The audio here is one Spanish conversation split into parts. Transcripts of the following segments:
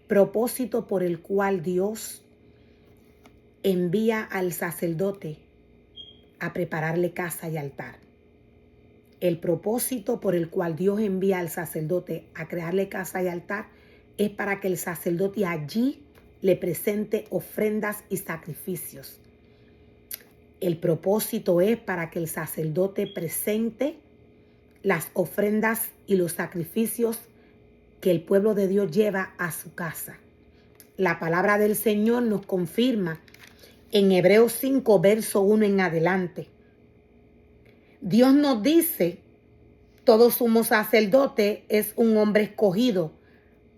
propósito por el cual Dios envía al sacerdote a prepararle casa y altar. El propósito por el cual Dios envía al sacerdote a crearle casa y altar es para que el sacerdote allí le presente ofrendas y sacrificios. El propósito es para que el sacerdote presente las ofrendas y los sacrificios que el pueblo de Dios lleva a su casa. La palabra del Señor nos confirma en Hebreos 5, verso 1 en adelante. Dios nos dice, todo sumo sacerdote es un hombre escogido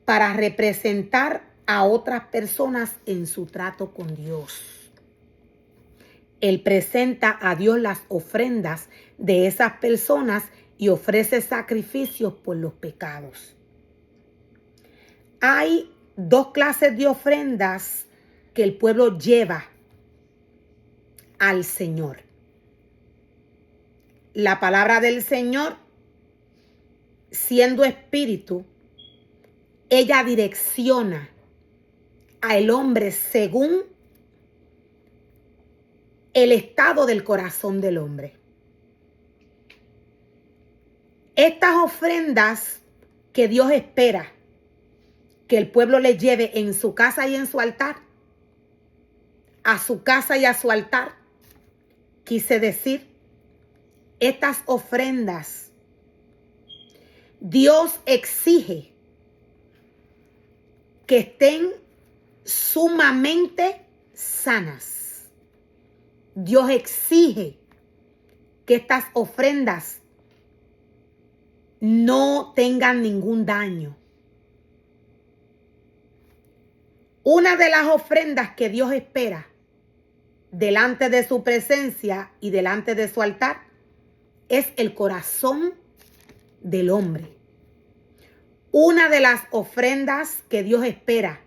para representar a otras personas en su trato con Dios. Él presenta a Dios las ofrendas de esas personas y ofrece sacrificios por los pecados. Hay dos clases de ofrendas que el pueblo lleva al Señor. La palabra del Señor, siendo espíritu, ella direcciona al hombre según el estado del corazón del hombre. Estas ofrendas que Dios espera que el pueblo le lleve en su casa y en su altar, a su casa y a su altar, quise decir, estas ofrendas, Dios exige que estén sumamente sanas. Dios exige que estas ofrendas no tengan ningún daño. Una de las ofrendas que Dios espera delante de su presencia y delante de su altar es el corazón del hombre. Una de las ofrendas que Dios espera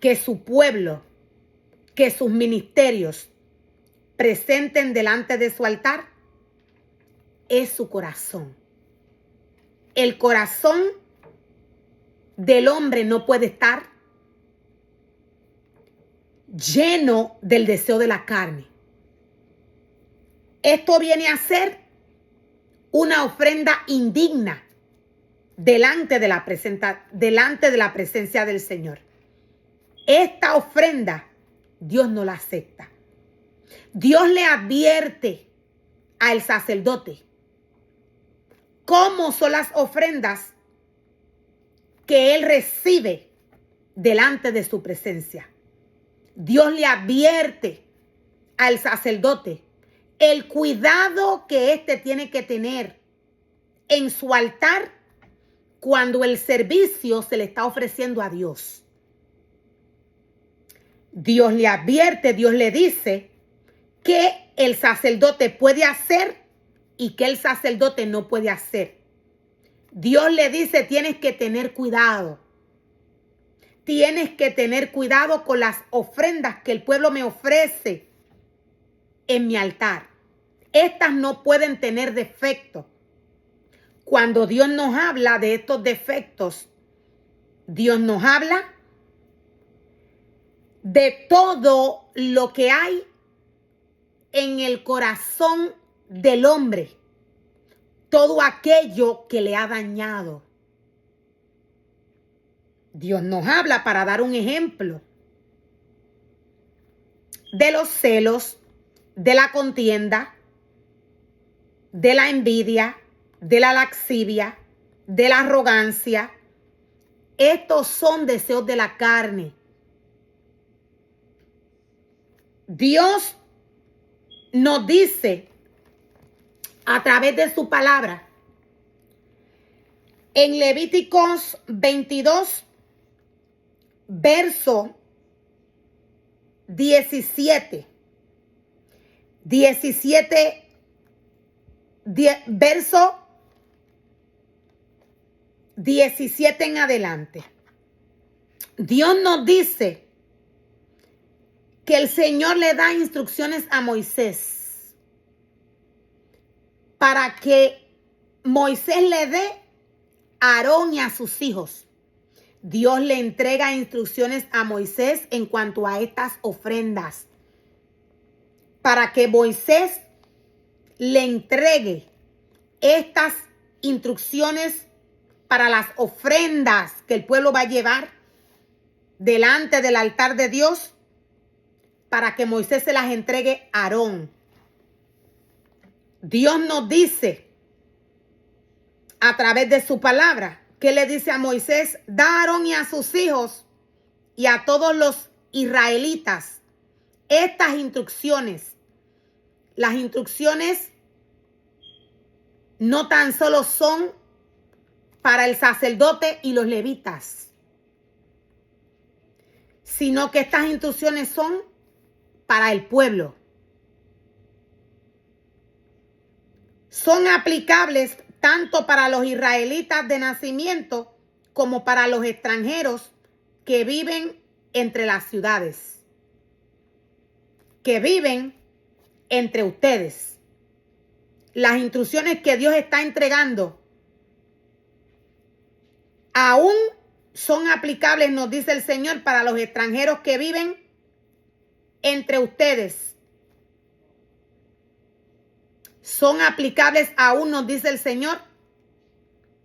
que su pueblo, que sus ministerios presenten delante de su altar es su corazón. El corazón del hombre no puede estar lleno del deseo de la carne. Esto viene a ser una ofrenda indigna delante de la presencia del Señor. Esta ofrenda Dios no la acepta. Dios le advierte al sacerdote cómo son las ofrendas que él recibe delante de su presencia. Dios le advierte al sacerdote el cuidado que éste tiene que tener en su altar cuando el servicio se le está ofreciendo a Dios. Dios le advierte, Dios le dice que el sacerdote puede hacer y que el sacerdote no puede hacer. Dios le dice, tienes que tener cuidado. Tienes que tener cuidado con las ofrendas que el pueblo me ofrece en mi altar. Estas no pueden tener defectos. Cuando Dios nos habla de estos defectos, Dios nos habla de todo lo que hay en el corazón del hombre, todo aquello que le ha dañado. Dios nos habla, para dar un ejemplo, de los celos, de la contienda, de la envidia, de la lascivia, de la arrogancia. Estos son deseos de la carne. Dios nos dice a través de su palabra en Levíticos 22, verso 17, verso 17 en adelante. Dios nos dice que el Señor le da instrucciones a Moisés para que Moisés le dé a Aarón y a sus hijos Dios le entrega instrucciones a Moisés en cuanto a estas ofrendas, para que Moisés le entregue estas instrucciones para las ofrendas que el pueblo va a llevar delante del altar de Dios, para que Moisés se las entregue a Aarón. Dios nos dice a través de su palabra que le dice a Moisés: da a Aarón y a sus hijos y a todos los israelitas estas instrucciones. Las instrucciones no tan solo son para el sacerdote y los levitas, sino que estas instrucciones son para el pueblo. Son aplicables tanto para los israelitas de nacimiento como para los extranjeros que viven entre las ciudades, que viven entre ustedes. Las instrucciones que Dios está entregando aún son aplicables, nos dice el Señor, para los extranjeros que viven entre ustedes. Son aplicables aún, nos dice el Señor,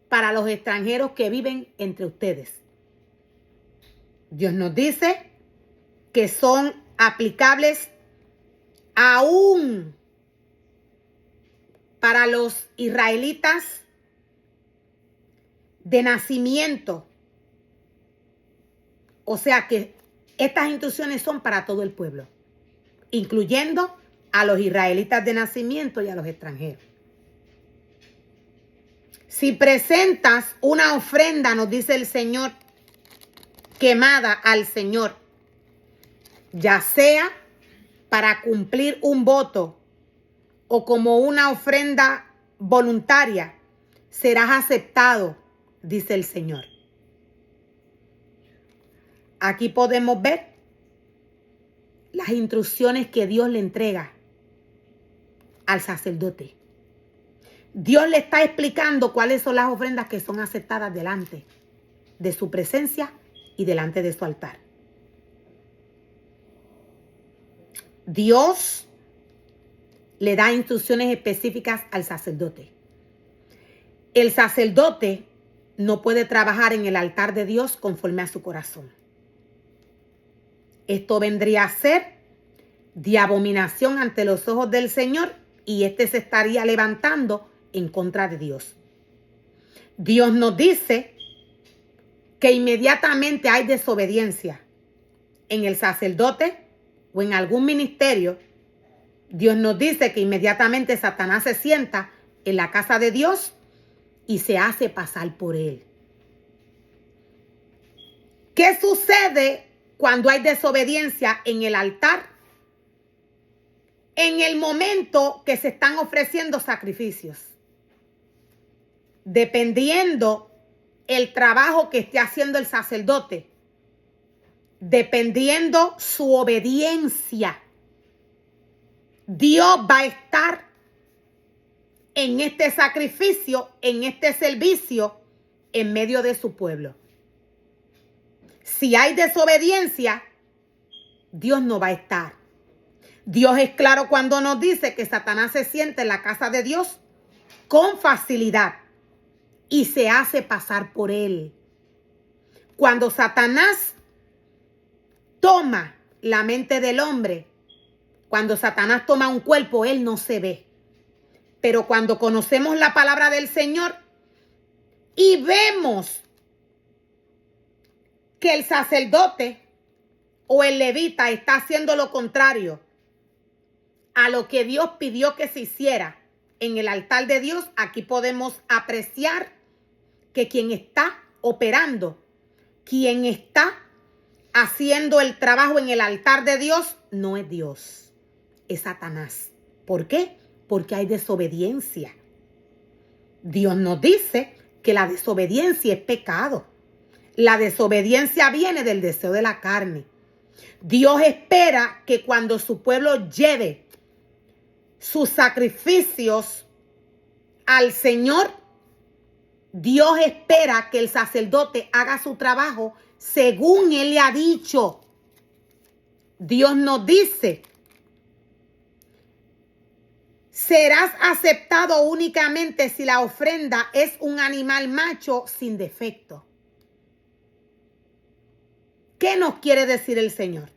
para los extranjeros que viven entre ustedes. Dios nos dice que son aplicables aún para los israelitas de nacimiento. O sea que estas instrucciones son para todo el pueblo, incluyendo a los israelitas de nacimiento y a los extranjeros. Si presentas una ofrenda, nos dice el Señor, quemada al Señor, ya sea para cumplir un voto o como una ofrenda voluntaria, serás aceptado, dice el Señor. Aquí podemos ver las instrucciones que Dios le entrega al sacerdote. Dios le está explicando cuáles son las ofrendas que son aceptadas delante de su presencia y delante de su altar. Dios le da instrucciones específicas al sacerdote. El sacerdote no puede trabajar en el altar de Dios conforme a su corazón. Esto vendría a ser de abominación ante los ojos del Señor, y éste se estaría levantando en contra de Dios. Dios nos dice que inmediatamente hay desobediencia en el sacerdote o en algún ministerio. Dios nos dice que inmediatamente Satanás se sienta en la casa de Dios y se hace pasar por él. ¿Qué sucede cuando hay desobediencia en el altar? En el momento que se están ofreciendo sacrificios, dependiendo el trabajo que esté haciendo el sacerdote, dependiendo su obediencia, Dios va a estar en este sacrificio, en este servicio, en medio de su pueblo. Si hay desobediencia, Dios no va a estar. Dios es claro cuando nos dice que Satanás se sienta en la casa de Dios con facilidad y se hace pasar por él. Cuando Satanás toma la mente del hombre, cuando Satanás toma un cuerpo, él no se ve. Pero cuando conocemos la palabra del Señor y vemos que el sacerdote o el levita está haciendo lo contrario a lo que Dios pidió que se hiciera en el altar de Dios, aquí podemos apreciar que quien está operando, quien está haciendo el trabajo en el altar de Dios, no es Dios, es Satanás. ¿Por qué? Porque hay desobediencia. Dios nos dice que la desobediencia es pecado. La desobediencia viene del deseo de la carne. Dios espera que cuando su pueblo lleve sus sacrificios al Señor, Dios espera que el sacerdote haga su trabajo según Él le ha dicho. Dios nos dice, serás aceptado únicamente si la ofrenda es un animal macho sin defecto. ¿Qué nos quiere decir el Señor?